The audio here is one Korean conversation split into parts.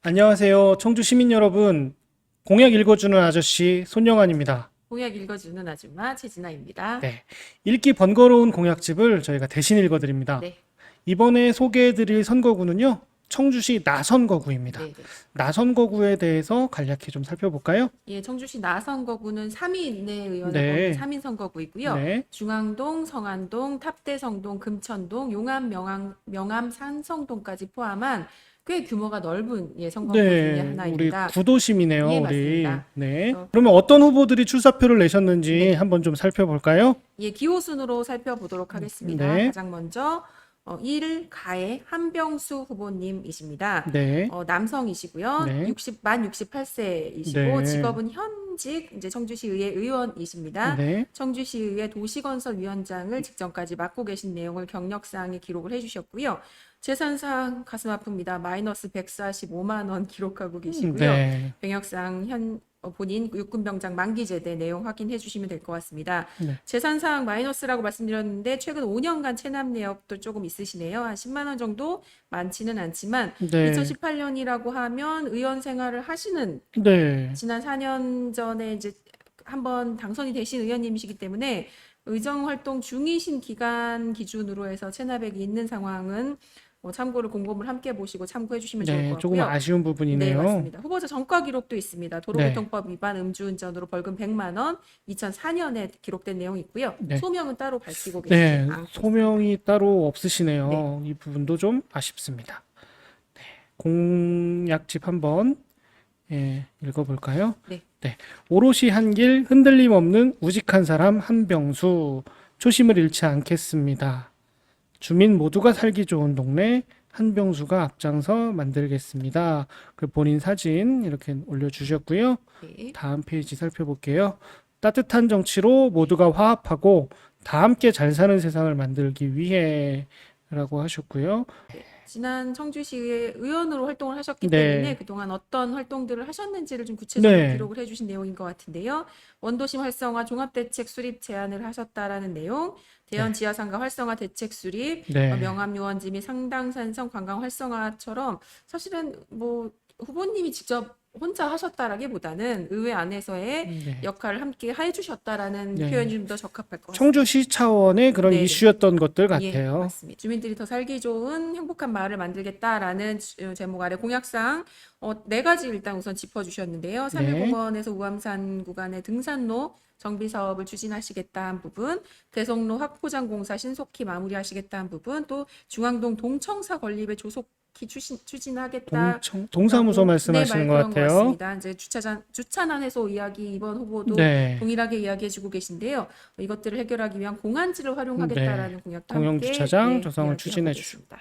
안녕하세요. 청주 시민 여러분. 공약 읽어주는 아저씨 손영환입니다. 공약 읽어주는 아줌마 최진아입니다. 네. 읽기 번거로운 공약집을 저희가 대신 읽어드립니다. 네, 이번에 소개해드릴 선거구는요. 청주시 나선거구입니다. 네, 네. 나선거구에 대해서 간략히 좀 살펴볼까요? 예, 청주시 나선거구는 3인 내 의원을 네. 뽑는 3인 선거구이고요. 네. 중앙동, 성안동, 탑대성동, 금천동, 용암, 명암, 산성동까지 포함한 꽤 규모가 넓은 선거구 중에 네. 우리 하나입니다. 구도심이네요. 예, 우리. 맞습니다. 네. 그래서 그러면 어떤 후보들이 출사표를 내셨는지 네, 한번 좀 살펴볼까요? 기호순으로 살펴보도록 하겠습니다. 네. 가장 먼저 1. 가해 한병수 후보님이십니다. 네. 남성이시고요. 네. 만 68세이시고 네. 직업은 현직 이제 청주시의회 의원이십니다. 네. 청주시의회 도시건설위원장을 직전까지 맡고 계신 내용을 경력사항에 기록을 해주셨고요. 재산상 가슴 아픕니다. 마이너스 145만 원 기록하고 계시고요. 네. 병역상 본인 육군병장 만기 제대 내용 확인해 주시면 될 것 같습니다. 네. 재산상 마이너스라고 말씀드렸는데 최근 5년간 체납 내역도 조금 있으시네요. 한 10만 원 정도 많지는 않지만 네. 2018년이라고 하면 의원 생활을 하시는 네. 지난 4년 전에 이제 한번 당선이 되신 의원님이시기 때문에 의정 활동 중이신 기간 기준으로 해서 체납액이 있는 상황은 참고를 곰곰을 함께 보시고 참고해 주시면 좋을 것 네, 조금 같고요. 아쉬운 네, 부분이네요. 맞습니다. 후보자 전과 기록도 있습니다. 네. 도로교통법 위반 음주운전으로 벌금 100만 원, 2004년에 기록된 내용이 있고요. 네. 소명은 따로 밝히고 계시지 네, 않고 있습니다. 소명이 따로 없으시네요. 네. 이 부분도 좀 아쉽습니다. 네, 공약집 한번 읽어볼까요? 네. 네, 오롯이 한 길 흔들림 없는 우직한 사람 한병수 초심을 잃지 않겠습니다. 주민 모두가 살기 좋은 동네 한병수가 앞장서 만들겠습니다. 그 본인 사진 이렇게 올려주셨고요. 네. 다음 페이지 살펴볼게요. 따뜻한 정치로 모두가 화합하고 다 함께 잘 사는 세상을 만들기 위해 라고 하셨고요. 지난 청주시의 의원으로 활동을 하셨기 네. 때문에 그동안 어떤 활동들을 하셨는지를 좀 구체적으로 네. 기록을 해주신 내용인 것 같은데요. 원도심 활성화 종합대책 수립 제안을 하셨다라는 내용, 대연 네. 지하상가 활성화 대책 수립, 네. 명암 유원지 및 상당산성 관광 활성화처럼 사실은 뭐 후보님이 직접 혼자 하셨다라기보다는 의회 안에서의 네. 역할을 함께 해주셨다라는 네. 표현이 좀 더 적합할 것 같습니다. 청주시 차원의 그런 네네. 이슈였던 것들 예, 같아요. 맞습니다. 주민들이 더 살기 좋은 행복한 마을을 만들겠다라는 제목 아래 공약사항 4가지 일단 우선 짚어주셨는데요. 네. 삼일공원에서 우암산 구간의 등산로 정비 사업을 추진하시겠다 한 부분, 대성로 확포장 공사 신속히 마무리하시겠다 한 부분, 또 중앙동 동청사 건립에 조속히 추진하겠다. 동사무소 말씀하시는 것 그런 것 같아요. 같습니다. 이제 주차난 해소 이야기 이번 후보도 네. 동일하게 이야기해주고 계신데요. 이것들을 해결하기 위한 공안지를 활용하겠다라는 공약도 공영 함께 주차장 조성을 이야기하고 추진해 계십니다.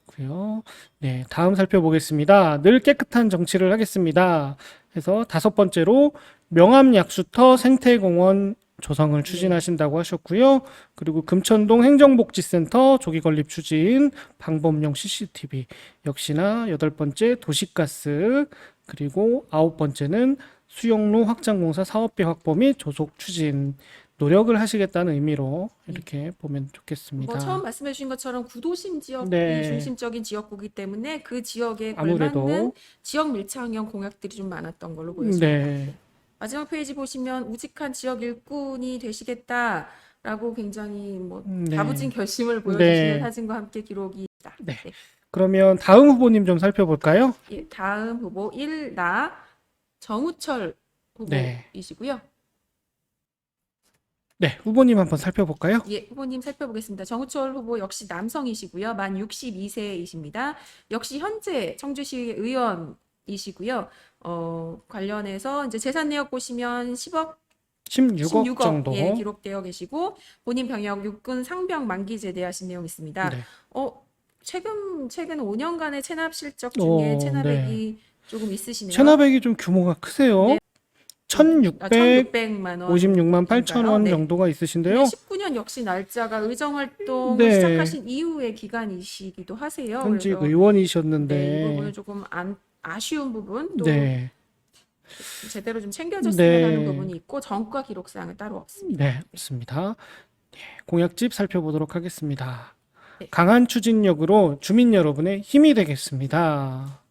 고요. 네, 다음 살펴보겠습니다. 늘 깨끗한 정치를 하겠습니다. 해서 5번째로 명암 약수터 생태공원 조성을 추진하신다고 하셨고요. 그리고 금천동 행정복지센터 조기 건립 추진, 방범용 CCTV, 역시나 8번째 도시가스, 그리고 9번째는 수용로 확장공사 사업비 확보 및 조속 추진, 노력을 하시겠다는 의미로 이렇게 보면 좋겠습니다. 뭐 처음 말씀해 주신 것처럼 구도심 지역이 네. 중심적인 지역구이기 때문에 그 지역에 아무래도. 걸맞는 지역 밀착형 공약들이 좀 많았던 걸로 보여집니다. 네. 마지막 페이지 보시면 우직한 지역 일꾼이 되시겠다라고 굉장히 뭐 네. 다부진 결심을 보여주시는 네. 사진과 함께 기록이 네. 그러면 다음 후보님 좀 살펴볼까요? 예, 다음 후보 1나 정우철 네. 후보이시고요. 네, 후보님 한번 살펴볼까요? 예, 후보님 살펴보겠습니다. 정우철 후보 역시 남성이시고요. 만 62세이십니다. 역시 현재 청주시 의원이시고요. 관련해서 이제 재산 내역 보시면 10억 16억 정도. 예, 기록되어 계시고 본인 병역 육군 상병 만기 제대하신 내용 있습니다. 네. 최근 5년간의 체납 실적 중에 체납액이 조금 있으시네요. 체납액이 좀 규모가 크세요. 네. 1656만 1600만 8천 원 네. 정도가 있으신데요. 19년 역시 날짜가 의정 활동을 네. 시작하신 이후의 기간이시기도 하세요. 현직 그래서 의원이셨는데. 네, 이 부분은 조금 아쉬운 부분 또 네. 제대로 좀 챙겨줬으면 네. 하는 부분이 있고 전과 기록 사항은 따로 없습니다. 네, 없습니다. 네, 공약집 살펴보도록 하겠습니다. 네. 강한 추진력으로 주민 여러분의 힘이 되겠습니다.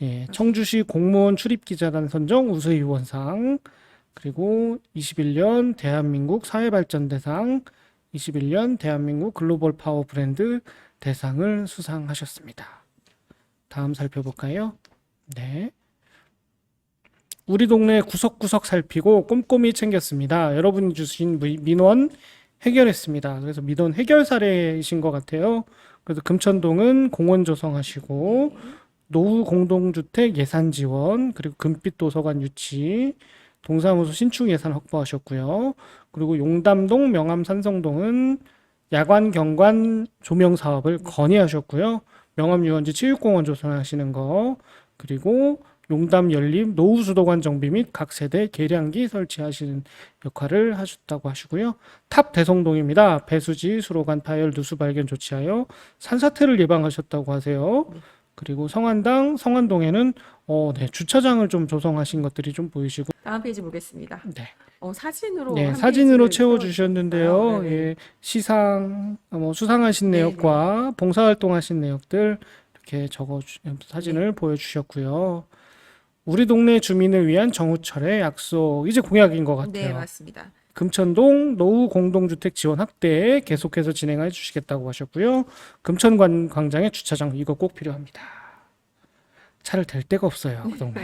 예, 청주시 공무원 출입기자단 선정 우수의원상, 그리고 21년 대한민국 사회발전대상, 21년 대한민국 글로벌 파워 브랜드 대상을 수상하셨습니다. 다음 살펴볼까요? 네. 우리 동네 구석구석 살피고 꼼꼼히 챙겼습니다. 여러분이 주신 민원 해결했습니다. 그래서 민원 해결 사례이신 것 같아요. 그래서 금천동은 공원 조성하시고 노후 공동주택 예산 지원, 그리고 금빛 도서관 유치, 동사무소 신축 예산 확보하셨고요. 그리고 용담동 명암 산성동은 야관 경관 조명 사업을 건의하셨고요. 명암 유원지 체육공원 조성하시는 거, 그리고 용담 연립 노후 수도관 정비 및 각 세대 계량기 설치하시는 역할을 하셨다고 하시고요. 탑 대성동입니다. 배수지, 수로관 파열, 누수 발견 조치하여 산사태를 예방하셨다고 하세요. 그리고 성안동에는 네, 주차장을 좀 조성하신 것들이 좀 보이시고, 다음 페이지 보겠습니다. 네, 사진으로 네, 한 사진으로 페이지를 채워주셨는데요. 채워주셨어요. 네네. 예, 시상, 수상하신 네네. 내역과 봉사활동하신 내역들 이렇게 사진을 보여주셨고요. 우리 동네 주민을 위한 정우철의 약속, 이제 공약인 것 네, 같아요. 맞습니다. 금천동 노후 공동주택 지원 확대 계속해서 진행해 주시겠다고 하셨고요. 금천 광장의 주차장 이거 꼭 필요합니다. 차를 댈 데가 없어요, 그 동네.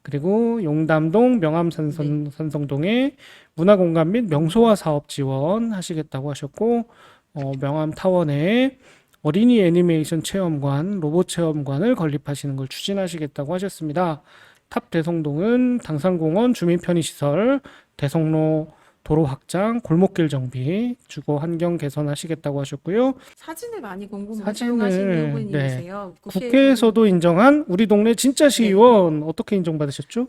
그리고 용담동 명암산성동에 문화공간 및 명소화 사업 지원하시겠다고 하셨고, 명암타워 내에 어린이 애니메이션 체험관, 로봇 체험관을 건립하시는 걸 추진하시겠다고 하셨습니다. 탑 대성동은 당산공원 주민 편의시설, 대성로 도로 확장, 골목길 정비, 주거 환경 개선하시겠다고 하셨고요. 사진을 많이 공부하시는 사진을, 의원님이세요. 국회에서도 인정한 우리 동네 진짜 시의원 어떻게 인정받으셨죠?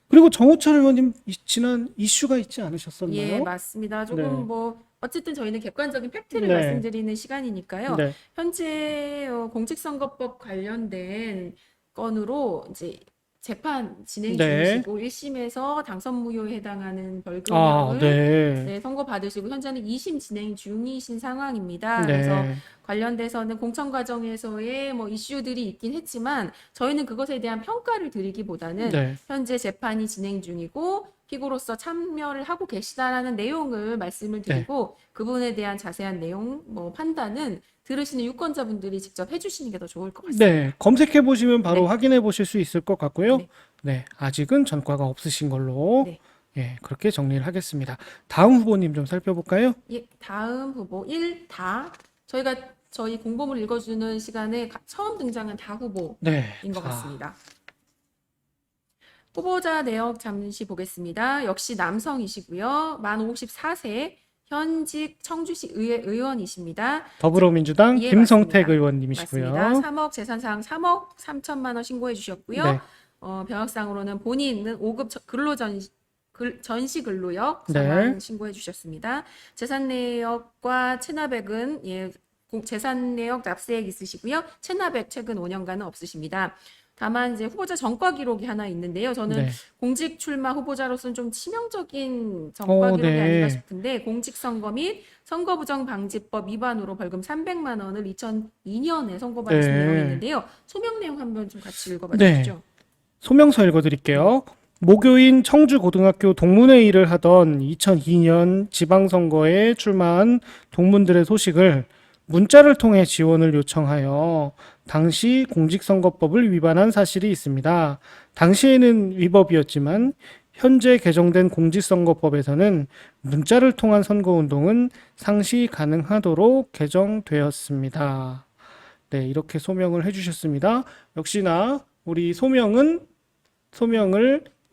그리고 정우철 의원님 지난 이슈가 있지 않으셨었나요? 예, 맞습니다. 조금 네. 어쨌든 저희는 객관적인 팩트를 네. 말씀드리는 시간이니까요. 네. 현재 공직선거법 관련된 건으로 이제 재판 진행 네. 중이시고 1심에서 당선 무효에 해당하는 아, 벌금형을 네. 선고 받으시고 현재는 2심 진행 중이신 상황입니다. 네. 그래서 관련돼서는 공청 과정에서의 이슈들이 있긴 했지만 저희는 그것에 대한 평가를 드리기보다는 네. 현재 재판이 진행 중이고 피고로서 참여를 하고 계시다라는 내용을 말씀을 드리고 그분에 대한 자세한 내용 판단은 들으시는 유권자분들이 직접 해주시는 게 더 좋을 것 같습니다. 네, 검색해 보시면 바로 네. 확인해 보실 수 있을 것 같고요. 네. 네, 아직은 전과가 없으신 걸로 네. 예, 그렇게 정리를 하겠습니다. 다음 후보님 좀 살펴볼까요? 예, 다음 후보 1다 저희가 저희 공보물 읽어주는 시간에 처음 등장한 다 후보인 네, 것 다. 같습니다. 후보자 내역 잠시 보겠습니다. 역시 남성이시고요. 만 54세 현직 청주시 의회 의원이십니다. 더불어민주당 예, 김성택 맞습니다. 의원님이시고요. 맞습니다. 3억 재산상 3억 3천만 원 신고해 주셨고요. 네. 병역상으로는 본인은 5급 전시 근로역 네. 상환 신고해 주셨습니다. 재산 내역과 체납액은 재산 내역 납세액 있으시고요. 체납액 최근 5년간은 없으십니다. 다만 이제 후보자 전과 기록이 하나 있는데요. 저는 네. 공직 출마 후보자로서는 좀 치명적인 전과 기록이 네. 아닌가 싶은데 공직선거 및 선거부정방지법 위반으로 벌금 300만 원을 2002년에 선고받으신 네. 내용이 있는데요. 소명 내용 한번 좀 같이 읽어봐 네. 주시죠. 소명서 읽어드릴게요. 모교인 청주고등학교 동문회 일을 하던 2002년 지방선거에 출마한 동문들의 소식을 문자를 통해 지원을 요청하여 당시 공직선거법을 위반한 사실이 있습니다. 당시에는 위법이었지만 현재 개정된 공직선거법에서는 문자를 통한 선거운동은 상시 가능하도록 개정되었습니다. 네, 이렇게 소명을 해주셨습니다. 역시나 우리 소명을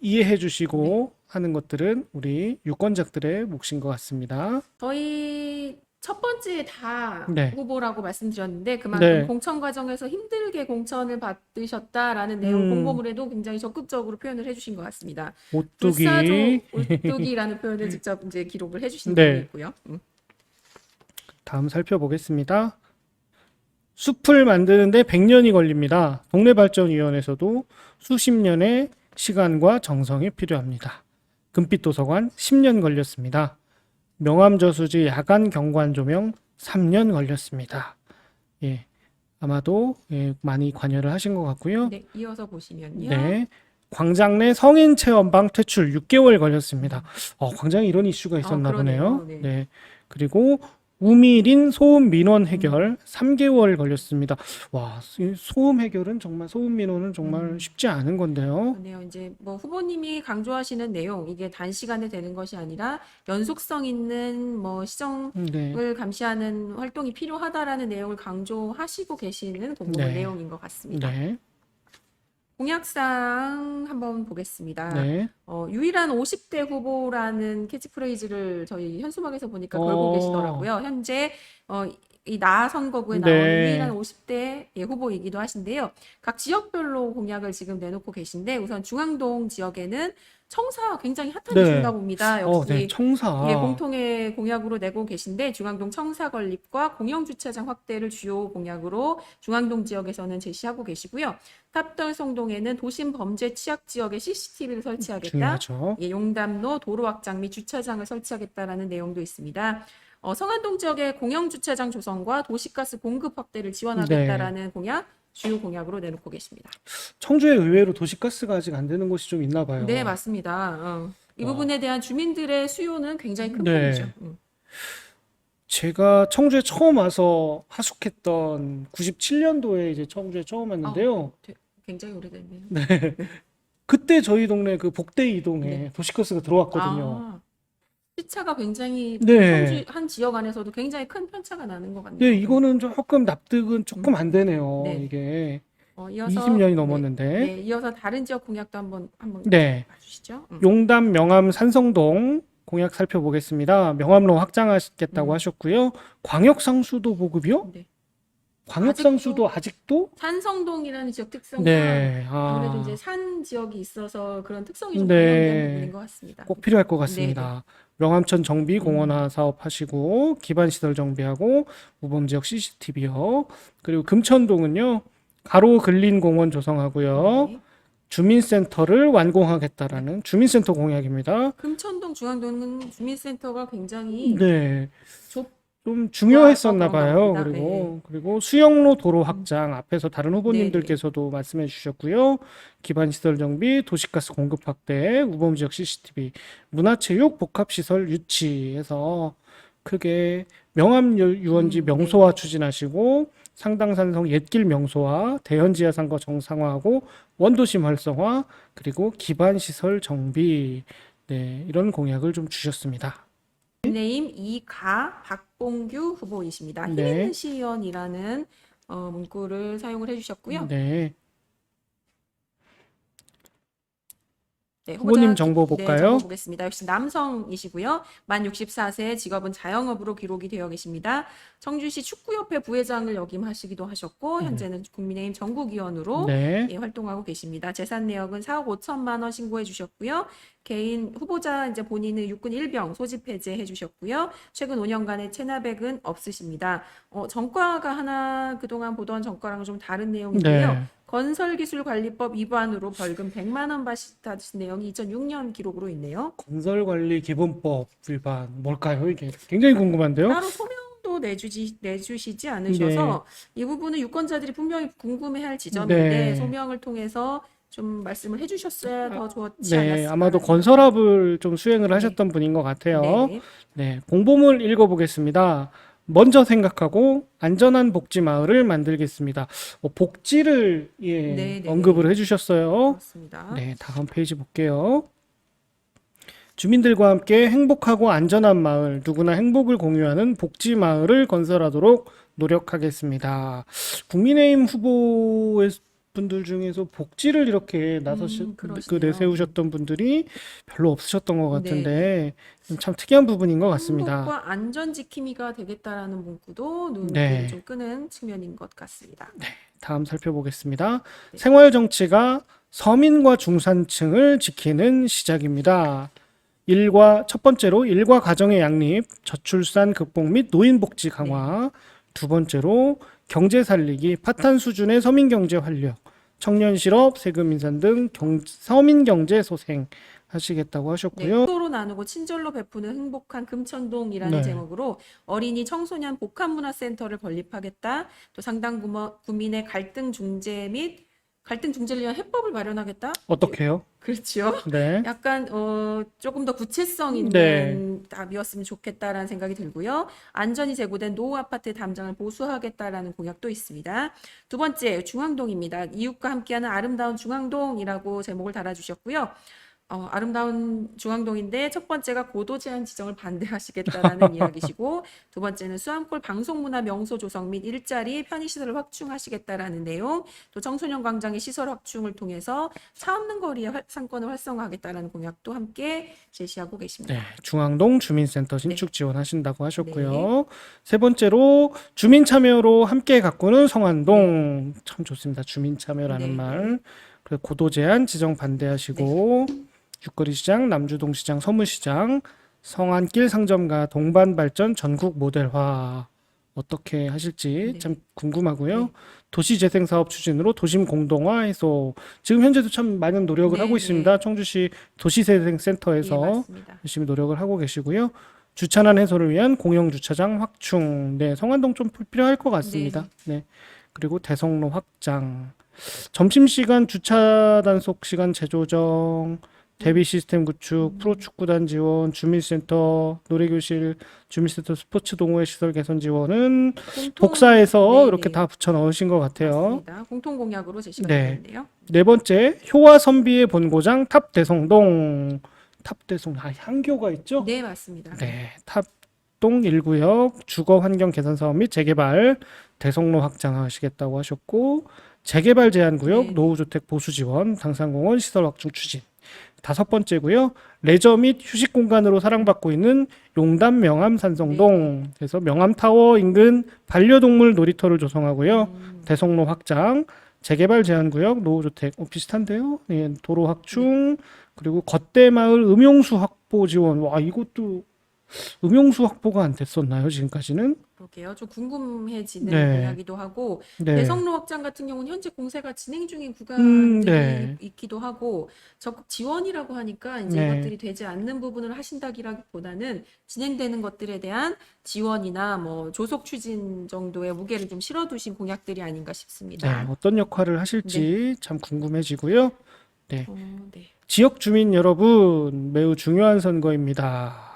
이해해 주시고 하는 것들은 우리 유권자들의 몫인 것 같습니다. 저희 첫 번째 다 네. 후보라고 말씀드렸는데 그만큼 네. 공천 과정에서 힘들게 공천을 받으셨다라는 내용 공보물에도 굉장히 적극적으로 표현을 해주신 것 같습니다. 오뚜기. 불사조 오뚜기라는 표현을 직접 이제 기록을 해주신 네. 부분이 있고요. 다음 살펴보겠습니다. 숲을 만드는데 100년이 걸립니다. 동네발전위원회에서도 수십 년의 시간과 정성이 필요합니다. 금빛도서관 10년 걸렸습니다. 명암저수지 야간 경관 조명 3년 걸렸습니다. 예, 아마도 예, 많이 관여를 하신 것 같고요. 네, 이어서 보시면요. 네. 광장 내 성인 체험방 퇴출 6개월 걸렸습니다. 광장에 이런 이슈가 있었나 그러네요. 보네요. 네. 네. 그리고 우미린 소음 민원 해결 3개월 걸렸습니다. 와, 이 소음 해결은 정말 소음 민원은 정말 쉽지 않은 건데요. 그네요. 이제 뭐 후보님이 강조하시는 내용 이게 단시간에 되는 것이 아니라 연속성 있는 뭐 시정을 네. 감시하는 활동이 필요하다라는 내용을 강조하시고 계시는 공보 네. 내용인 것 같습니다. 네. 공약사항 한번 보겠습니다. 네. 유일한 50대 후보라는 캐치프레이즈를 저희 현수막에서 보니까 걸고 어. 계시더라고요. 현재 이 나 선거구에 나오는 네. 유일한 50대 후보이기도 하신데요. 각 지역별로 공약을 지금 내놓고 계신데 우선 중앙동 지역에는 청사 굉장히 핫한 네. 이슈인가 봅니다. 네. 역시 청사. 예, 공통의 공약으로 내고 계신데 중앙동 청사 건립과 공영 주차장 확대를 주요 공약으로 중앙동 지역에서는 제시하고 계시고요. 탑달성동에는 도심 범죄 취약 지역에 CCTV를 설치하겠다. 중요하죠. 예, 용담로 도로 확장 및 주차장을 설치하겠다라는 내용도 있습니다. 성안동 지역의 공영 주차장 조성과 도시가스 공급 확대를 지원하겠다라는 공약 주요 공약으로 내놓고 계십니다. 청주에 의외로 도시가스가 아직 안 되는 곳이 좀 있나 봐요. 네, 맞습니다. 이 와. 부분에 대한 주민들의 수요는 굉장히 큰 네. 편이죠. 제가 청주에 처음 와서 하숙했던 97년도에 이제 청주에 처음 왔는데요. 굉장히 오래됐네요. 그때 저희 동네 그 복대 이동에 네. 도시가스가 들어왔거든요. 아, 시차가 굉장히 네. 청주 한 지역 안에서도 굉장히 큰 편차가 나는 것 같네요. 네, 이거는 조금 납득은 조금 안 되네요. 네. 이게 이어서 20년이 넘었는데. 네, 이어서 다른 지역 공약도 한번 네. 봐주시죠. 용담, 명암, 산성동 공약 살펴보겠습니다. 명암로 확장하겠다고 하셨고요. 광역상수도 보급이요? 네. 광역상수도 아직도? 산성동이라는 지역 특성상 네. 아무래도 이제 산 지역이 있어서 그런 특성이 좀 네. 반영된 부분인 것 같습니다. 꼭 필요할 것 같습니다. 명암천 정비 공원화 사업 하시고 기반 시설 정비하고 우범 지역 CCTV요. 그리고 금천동은요. 가로 근린 공원 조성하고요. 네. 주민센터를 완공하겠다라는 주민센터 공약입니다. 금천동 중앙동은 주민센터가 굉장히 네. 좁 좀 중요했었나 그런가 봐요. 봅니다. 그리고 수영로 도로 확장 앞에서 다른 후보님들께서도 말씀해 주셨고요. 기반 시설 정비, 도시가스 공급 확대, 우범 지역 CCTV, 문화체육 복합시설 유치해서 크게 명암 유원지 명소화 추진하시고 상당산성 옛길 명소화, 대현지하상거 정상화하고 원도심 활성화, 그리고 기반 시설 정비 이런 공약을 좀 주셨습니다. 국민의힘 이가 박봉규 후보이십니다. 힘 네. 있는 시의원이라는 문구를 사용을 해주셨고요. 네. 네, 후보님 정보 볼까요? 정보 보겠습니다. 역시 남성이시고요. 만 64세, 직업은 자영업으로 기록이 되어 계십니다. 청주시 축구협회 부회장을 역임하시기도 하셨고 현재는 국민의힘 전국위원으로 네. 활동하고 계십니다. 재산 내역은 4억 5천만 원 신고해 주셨고요. 개인 후보자 이제 본인은 육군 일병 소집 해제해 주셨고요. 최근 5년간의 체납액은 없으십니다. 전과가 하나 그동안 보던 전과랑은 좀 다른 내용인데요. 네. 건설기술관리법 위반으로 벌금 100만 원 받으신 내용이 2006년 기록으로 있네요. 건설관리기본법 위반 뭘까요? 이게 굉장히 궁금한데요. 따로 소명도 내주시지 않으셔서 이 부분은 유권자들이 분명히 궁금해할 지점인데 네. 소명을 통해서 좀 말씀을 해주셨어야 더 좋지 네, 않았을까. 아마도 건설업을 좀 수행을 하셨던 분인 것 같아요. 네. 네, 공보물 읽어보겠습니다. 먼저 생각하고 안전한 복지 마을을 만들겠습니다. 복지를 네. 언급을 해주셨어요. 그렇습니다. 네, 다음 페이지 볼게요. 주민들과 함께 행복하고 안전한 마을, 누구나 행복을 공유하는 복지 마을을 건설하도록 노력하겠습니다. 국민의힘 후보의 분들 중에서 복지를 이렇게 그러시네요. 내세우셨던 분들이 별로 없으셨던 것 같은데 참 특이한 부분인 것 같습니다. 행복과 안전 지킴이가 되겠다라는 문구도 눈을 네. 좀 끄는 측면인 것 같습니다. 다음 살펴보겠습니다. 생활 정치가 서민과 중산층을 지키는 시작입니다. 첫 번째로 일과 가정의 양립, 저출산 극복 및 노인 복지 강화. 두 번째로 경제 살리기, 파탄 수준의 서민 경제 활력, 청년 실업, 세금 인상 등 서민 경제 소생 하시겠다고 네, 하셨고요. 도로 나누고 친절로 베푸는 행복한 금천동이라는 네. 제목으로 어린이 청소년 복합문화센터를 건립하겠다. 또 상당 구민의 갈등 중재를 위한 해법을 마련하겠다. 어떻게요? 그렇죠. 네. 약간 조금 더 구체성 네. 있는 답이었으면 좋겠다라는 생각이 들고요. 안전이 제고된 노후 아파트 담장을 보수하겠다라는 공약도 있습니다. 두 번째, 중앙동입니다. 이웃과 함께하는 아름다운 중앙동이라고 제목을 달아주셨고요. 아름다운 중앙동인데 첫 번째가 고도 제한 지정을 반대하시겠다라는 이야기시고 두 번째는 수암골 방송문화 명소 조성 및 일자리 편의시설을 확충하시겠다라는 내용, 또 청소년 광장의 시설 확충을 통해서 차 없는 거리의 상권을 활성화하겠다라는 공약도 함께 제시하고 계십니다. 네, 중앙동 주민센터 네. 신축 지원하신다고 하셨고요. 네. 세 번째로 주민 참여로 함께 가꾸는 성안동. 참 좋습니다. 주민 참여라는 네. 말. 그리고 고도 제한 지정 반대하시고 육거리 시장, 남주동 시장, 서문시장, 성안길 상점과 동반 발전 전국 모델화 어떻게 하실지 네. 참 궁금하고요. 네. 도시재생 사업 추진으로 도심 공동화 해소. 지금 현재도 참 많은 노력을 네, 하고 있습니다. 네. 청주시 예, 도시재생센터에서 맞습니다. 열심히 노력을 하고 계시고요. 주차난 해소를 위한 공영 주차장 확충. 네, 성안동 좀 필요할 것 같습니다. 네. 그리고 대성로 확장. 점심시간 주차 단속 시간 재조정, 대비 시스템 구축, 프로축구단 지원, 주민센터, 놀이교실, 주민센터 스포츠 동호회 시설 개선 지원은 복사해서 네, 이렇게 네. 다 붙여 넣으신 것 같아요. 맞습니다. 공통 공약으로 제시가 네. 되어 있네요. 네 번째, 효와 선비의 본고장 탑대성동. 탑대성, 향교가 있죠? 네, 맞습니다. 네, 탑동 1구역 주거 환경 개선 사업 및 재개발 대성로 확장하시겠다고 하셨고 재개발 제한 구역 네. 노후주택 보수 지원 당산공원 시설 확충 추진. 다섯 번째고요. 레저 및 휴식 공간으로 사랑받고 있는 용담 명암 산성동. 그래서 명암 타워 인근 반려동물 놀이터를 조성하고요. 대성로 확장, 재개발 제한 구역 노후주택 비슷한데요. 예, 도로 확충 그리고 겉대마을 음용수 확보 지원. 와, 이것도 음용수 확보가 안 됐었나요, 지금까지는? 그러게요. 좀 궁금해지는 네. 공약이기도 하고 네. 대성로 확장 같은 경우는 현재 공사가 진행 중인 구간들이 네. 있기도 하고 적극 지원이라고 하니까 이제 네. 이것들이 되지 않는 부분을 하신다기보다는 진행되는 것들에 대한 지원이나 뭐 조속 추진 정도의 무게를 좀 실어두신 공약들이 아닌가 네, 싶습니다. 어떤 역할을 하실지 참 궁금해지고요. 네. 네. 지역 주민 여러분, 매우 중요한 선거입니다.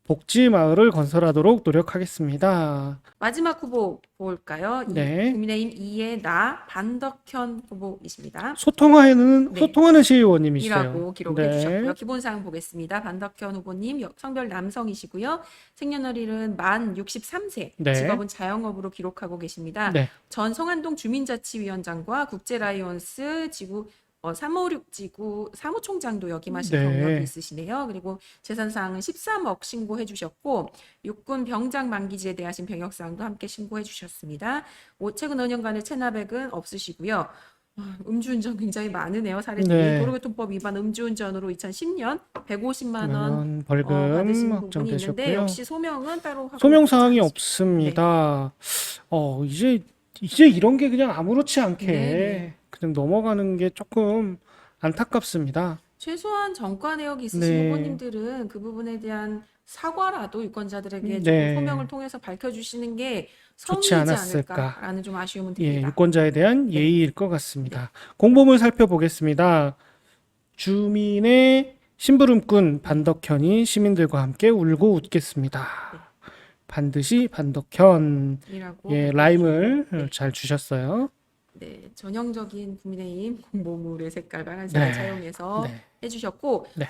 복지 마을을 건설하도록 노력하겠습니다. 마지막 후보 볼까요? 네. 국민의힘 이해나 반덕현 후보이십니다. 소통하는 네. 소통하는 시의원님이시죠. 이라고 기록해 네. 주셨고요. 기본사항 보겠습니다. 반덕현 후보님 성별 남성이시고요. 생년월일은 만 63세. 네. 직업은 자영업으로 기록하고 계십니다. 네. 전 성안동 주민자치위원장과 국제라이온스 지구 356지구 사무총장도 역임하신 네. 경력이 있으시네요. 그리고 재산사항은 13억 신고해 주셨고 육군 병장 만기지에 대하신 병역사항도 함께 신고해 주셨습니다. 최근 5년간의 체납액은 없으시고요. 음주운전 굉장히 많으네요. 사례들이. 네. 도로교통법 위반 음주운전으로 2010년 150만 원 원 벌금 받으신 부분이 있는데 확정되셨고요. 역시 소명은 따로 하고 소명 있지 사항이 않으십니다. 없습니다. 이제 이런 게 그냥 아무렇지 않게 네. 그냥 넘어가는 게 조금 안타깝습니다. 최소한 전과 내역이 있으신 네. 후보님들은 그 부분에 대한 사과라도 유권자들에게 조금 네. 소명을 통해서 밝혀주시는 게 좋지 성의이지 않았을까. 않을까라는 좀 아쉬움은 예, 듭니다. 유권자에 대한 예의일 것 같습니다. 공보물 살펴보겠습니다. 주민의 심부름꾼 반덕현이 시민들과 함께 울고 웃겠습니다. 반드시 반덕현. 이라고 예, 라임을 잘 주셨어요. 네, 전형적인 국민의힘 공보물의 색깔 빨간색을 네. 사용해서 네. 해주셨고 네.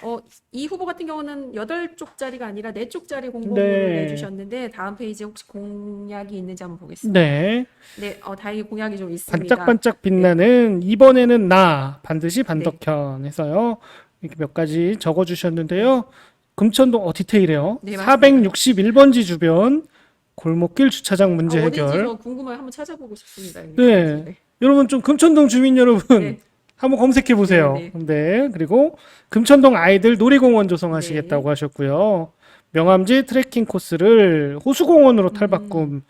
이 후보 같은 경우는 8쪽짜리가 아니라 4쪽짜리 공보물을 네. 내주셨는데 다음 페이지에 혹시 공약이 있는지 한번 보겠습니다. 네. 네, 다행히 공약이 좀 있습니다. 반짝반짝 빛나는 이번에는 나 반드시 반덕현 해서요. 이렇게 몇 가지 적어 주셨는데요. 금천동 디테일해요. 네, 맞습니다. 461번지 주변 골목길 주차장 문제 어딘지 해결. 저 궁금해 한번 찾아보고 싶습니다. 네. 여러분 좀 금천동 주민 여러분 네. 한번 검색해 보세요. 네, 네. 그리고 금천동 아이들 놀이공원 조성하시겠다고 하셨고요. 명암지 트레킹 코스를 호수공원으로 탈바꿈.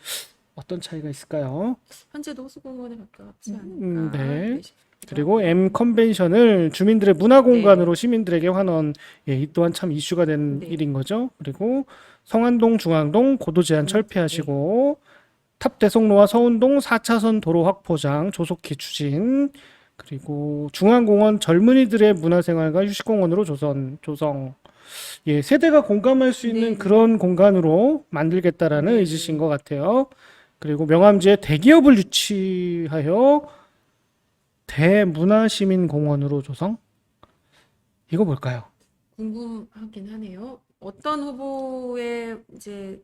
어떤 차이가 있을까요? 현재도 호수공원에 가깝지 않을까 네. 싶- 그리고 M 컨벤션을 주민들의 문화 공간으로 시민들에게 환원. 예, 이 또한 참 이슈가 된 네. 일인 거죠. 그리고 성안동, 중앙동 고도 제한 철폐하시고 탑대성로와 서운동 4차선 도로 확포장 조속히 추진. 그리고 중앙공원 젊은이들의 문화생활과 휴식공원으로 조성. 예, 세대가 공감할 수 있는 네. 그런 공간으로 만들겠다라는 네. 의지신 것 같아요. 그리고 명암지에 대기업을 유치하여 대문화시민공원으로 조성? 이거 뭘까요? 궁금하긴 하네요. 어떤 후보의 이제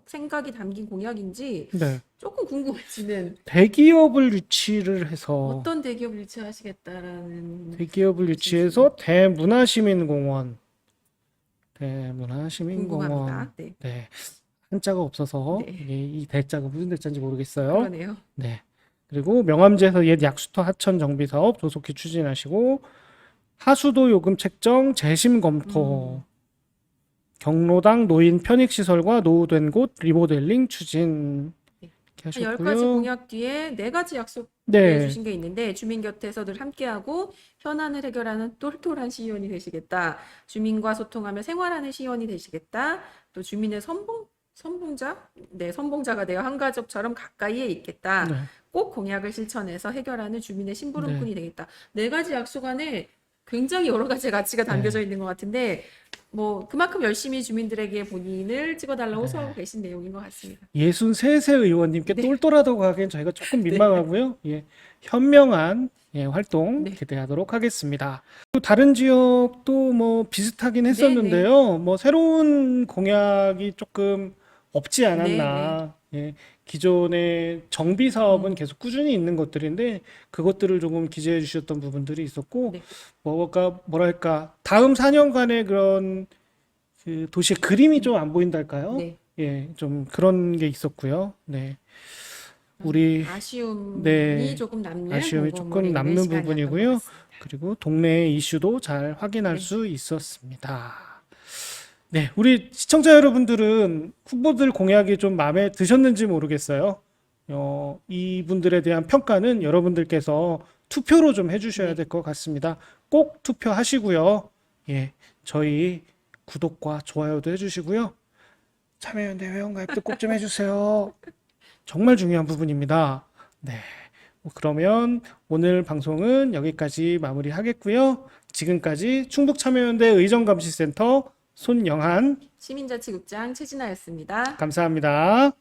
생각이 담긴 공약인지 네. 조금 궁금해지는 대기업을 유치를 해서 어떤 대기업을 유치하시겠다라는 대기업을 유치해서 대문화시민공원. 대문화시민공원. 궁금합니다. 네. 네. 한자가 없어서 네. 이게 이 대자가 무슨 대자인지 모르겠어요. 그러네요. 네. 그리고 명암지에서 옛 약수터 하천 정비 사업 조속히 추진하시고 하수도 요금 책정 재심 검토. 경로당 노인 편익 시설과 노후된 곳 리모델링 추진. 네. 이렇게 한 10가지 하셨고요. 공약 뒤에 4가지 약속해 네. 주신 게 있는데 주민 곁에서 늘 함께하고 현안을 해결하는 똘똘한 시의원이 되시겠다. 주민과 소통하며 생활하는 시의원이 되시겠다. 또 주민의 선봉자? 네, 선봉자가 되어 한 가족처럼 가까이에 있겠다. 네. 꼭 공약을 실천해서 해결하는 주민의 심부름꾼이 네. 되겠다. 4가지 약속 안에 굉장히 여러 가지 가치가 담겨져 네. 있는 것 같은데 뭐 그만큼 열심히 주민들에게 본인을 찍어달라고 네. 호소하고 계신 내용인 것 같습니다. 63세 의원님께 네. 똘똘하다고 하기엔 저희가 조금 민망하고요. 예. 현명한 활동 네. 기대하도록 하겠습니다. 또 다른 지역도 뭐 비슷하긴 했었는데요. 뭐 새로운 공약이 조금 없지 않았나. 예. 기존의 정비 사업은 계속 꾸준히 있는 것들인데 그것들을 조금 기재해 주셨던 부분들이 있었고 네. 뭐랄까 다음 4년간의 그런 그 도시의 그림이 좀 안 보인달까요? 네. 예, 좀 그런 게 있었고요. 네. 우리 아쉬움이 네, 조금 남는 아쉬움이 공고문의 조금 남는 시간이었던 것 부분이고요. 같습니다. 그리고 동네의 이슈도 잘 확인할 네. 수 있었습니다. 네, 우리 시청자 여러분들은 후보들 공약이 좀 마음에 드셨는지 모르겠어요. 이분들에 대한 평가는 여러분들께서 투표로 좀 해주셔야 될 것 같습니다. 꼭 투표하시고요. 예, 저희 구독과 좋아요도 해주시고요. 참여연대 회원가입도 꼭 좀 해주세요. 정말 중요한 부분입니다. 네. 그러면 오늘 방송은 여기까지 마무리하겠고요. 지금까지 충북참여연대 의정감시센터 손영한 시민자치국장 최진아였습니다. 감사합니다.